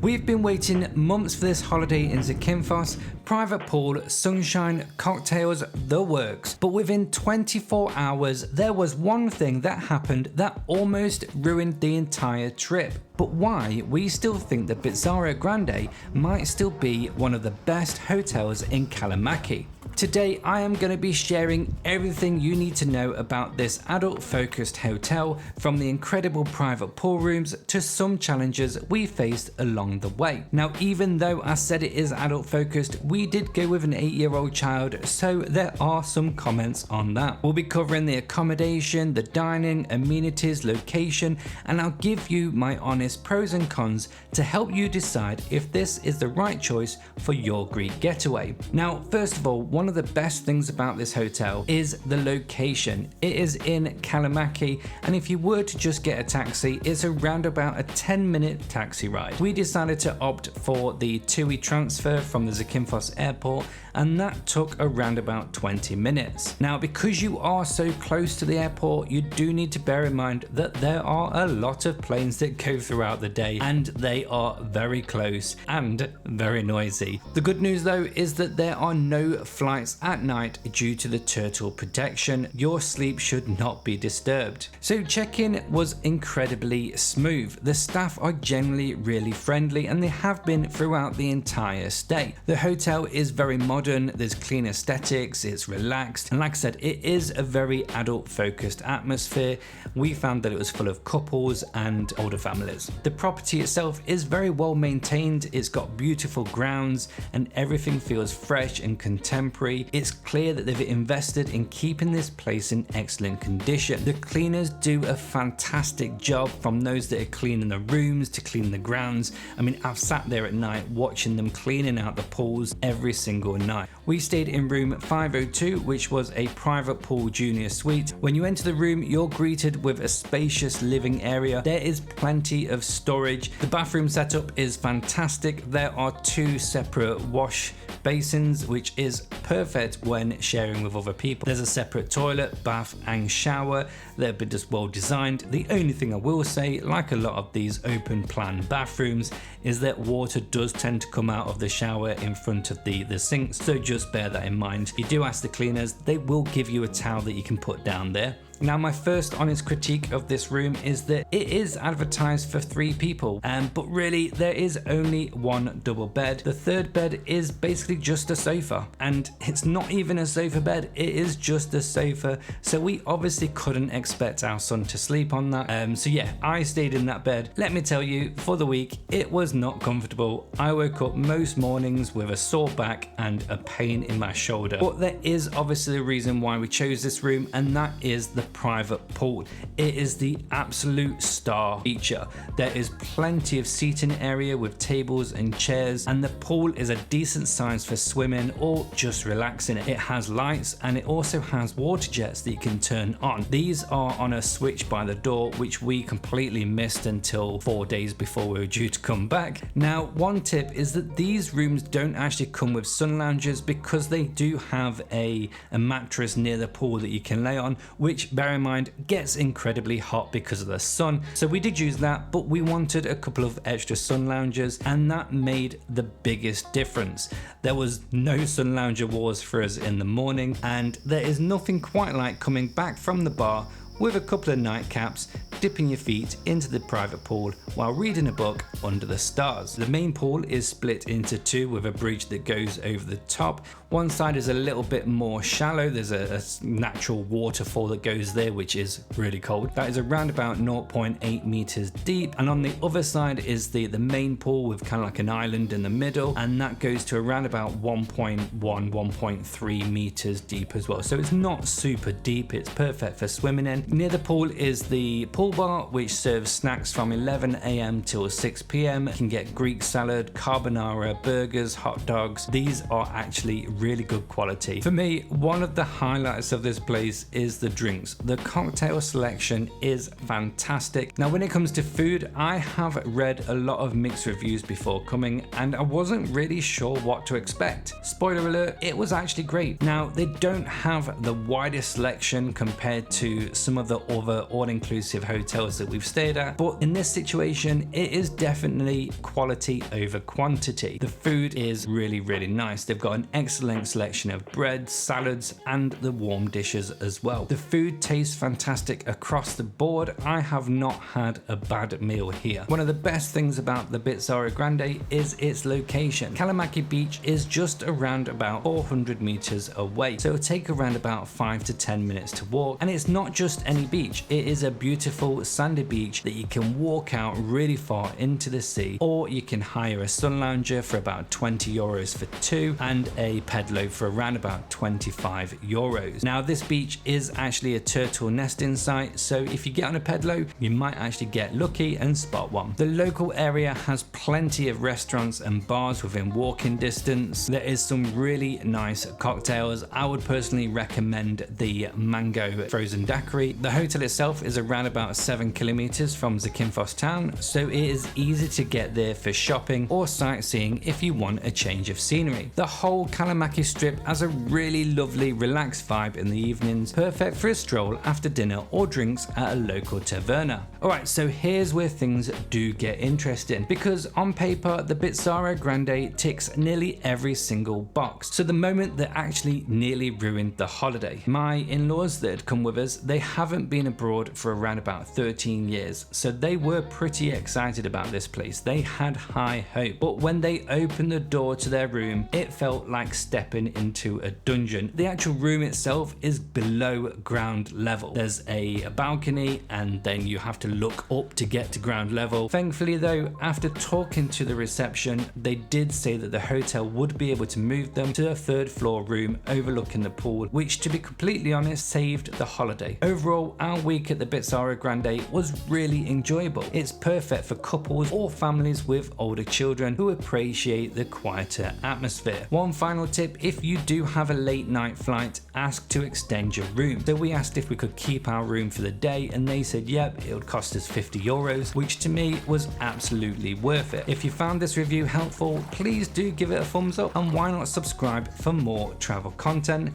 We've been waiting months for this holiday in Zakynthos, private pool, sunshine, cocktails, the works. But within 24 hours, there was one thing that happened that almost ruined the entire trip. But why we still think that Bitzaro Grande might still be one of the best hotels in Kalamaki. Today I am going to be sharing everything you need to know about this adult focused hotel, from the incredible private pool rooms to some challenges we faced along the way. Now, even though I said it is adult focused, we did go with an 8-year-old child, so there are some comments on that. We'll be covering the accommodation, the dining, amenities, location, and I'll give you my honest pros and cons to help you decide if this is the right choice for your Greek getaway. Now, first of all, one of the best things about this hotel is the location. It is in Kalamaki, and if you were to just get a taxi, it's around about a 10-minute taxi ride. We decided to opt for the TUI transfer from the Zakynthos airport, and that took around about 20 minutes. Now, because you are so close to the airport, you do need to bear in mind that there are a lot of planes that go throughout the day, and they are very close and very noisy. The good news though is that there are no flights at night due to the turtle protection. Your sleep should not be disturbed. So check-in was incredibly smooth. The staff are generally really friendly, and they have been throughout the entire stay. The hotel is very modern, there's clean aesthetics, it's relaxed, and like I said, it is a very adult focused atmosphere. We found that it was full of couples and older families. The property itself is very well maintained, it's got beautiful grounds, and everything feels fresh and contemporary. It's clear that they've invested in keeping this place in excellent condition. The cleaners do a fantastic job, from those that are cleaning the rooms to cleaning the grounds. I mean, I've sat there at night watching them cleaning out the pools every single night. We stayed in room 502, which was a private pool junior suite. When you enter the room, you're greeted with a spacious living area. There is plenty of storage. The bathroom setup is fantastic. There are 2 separate wash basins, which is perfect when sharing with other people. There's a separate toilet, bath and shower. They've been just well designed. The only thing I will say, like a lot of these open plan bathrooms, is that water does tend to come out of the shower in front of the sinks, so just bear that in mind. If you do ask the cleaners, they will give you a towel that you can put down there. Now, my first honest critique of this room is that it is advertised for 3 people, but really there is only 1 double bed. The third bed is basically just a sofa, and it's not even a sofa bed, it is just a sofa, so we obviously couldn't expect our son to sleep on that. So yeah, I stayed in that bed. Let me tell you, for the week, it was not comfortable. I woke up most mornings with a sore back and a pain in my shoulder. But there is obviously a reason why we chose this room, and that is the private pool. It is the absolute star feature. There is plenty of seating area with tables and chairs, and the pool is a decent size for swimming or just relaxing. It has lights, and it also has water jets that you can turn on. These are on a switch by the door, which we completely missed until 4 days before we were due to come back. Now, one tip is that these rooms don't actually come with sun loungers, because they do have a mattress near the pool that you can lay on, which, bear in mind, gets incredibly hot because of the sun. So we did use that, but we wanted a couple of extra sun loungers, and that made the biggest difference. There was no sun lounger wars for us in the morning, and there is nothing quite like coming back from the bar with a couple of nightcaps, dipping your feet into the private pool while reading a book under the stars. The main pool is split into 2 with a bridge that goes over the top. One side is a little bit more shallow. There's a natural waterfall that goes there, which is really cold. That is around about 0.8 meters deep. And on the other side is the main pool with kind of like an island in the middle, and that goes to around about 1.3 meters deep as well. So it's not super deep, it's perfect for swimming in. Near the pool is the pool bar, which serves snacks from 11 AM till 6 PM. You can get Greek salad, carbonara, burgers, hot dogs. These are actually really good quality. For me, one of the highlights of this place is the drinks. The cocktail selection is fantastic. Now, when it comes to food, I have read a lot of mixed reviews before coming, and I wasn't really sure what to expect. Spoiler alert, it was actually great. Now, they don't have the widest selection compared to some of the other all-inclusive hotels that we've stayed at, but in this situation it is definitely quality over quantity. The food is really nice. They've got an excellent selection of breads, salads, and the warm dishes as well. The food tastes fantastic across the board. I have not had a bad meal here. One of the best things about the Bitzaro Grande is its location. Kalamaki Beach is just around about 400 meters away, so it'll take around about 5 to 10 minutes to walk. And it's not just any beach, it is a beautiful sandy beach that you can walk out really far into the sea, or you can hire a sun lounger for about 20 euros for two and a pedalo for around about 25 euros. Now this beach is actually a turtle nesting site, so if you get on a pedalo you might actually get lucky and spot one. The local area has plenty of restaurants and bars within walking distance. There is some really nice cocktails. I would personally recommend the mango frozen daiquiri. The hotel itself is around about 7 kilometers from Zakynthos town, so it is easy to get there for shopping or sightseeing if you want a change of scenery. The whole Kalamaki strip has a really lovely relaxed vibe in the evenings, perfect for a stroll after dinner or drinks at a local taverna. Alright, so here's where things do get interesting, because on paper the Bitzaro Grande ticks nearly every single box to the moment that actually nearly ruined the holiday. My in-laws that had come with us, they haven't been abroad for around about 13 years, so they were pretty excited about this place. They had high hope, but when they opened the door to their room, it felt like stepping into a dungeon. The actual room itself is below ground level. There's a balcony and then you have to look up to get to ground level. Thankfully though, after talking to the reception, they did say that the hotel would be able to move them to a third floor room overlooking the pool, which to be completely honest saved the holiday. Overall, our week at the Bitzaro Grande was really enjoyable. It's perfect for couples or families with older children who appreciate the quieter atmosphere. One final tip, if you do have a late night flight, ask to extend your room. So we asked if we could keep our room for the day and they said yep, it would cost us 50 euros, which to me was absolutely worth it. If you found this review helpful, please do give it a thumbs up and why not subscribe for more travel content.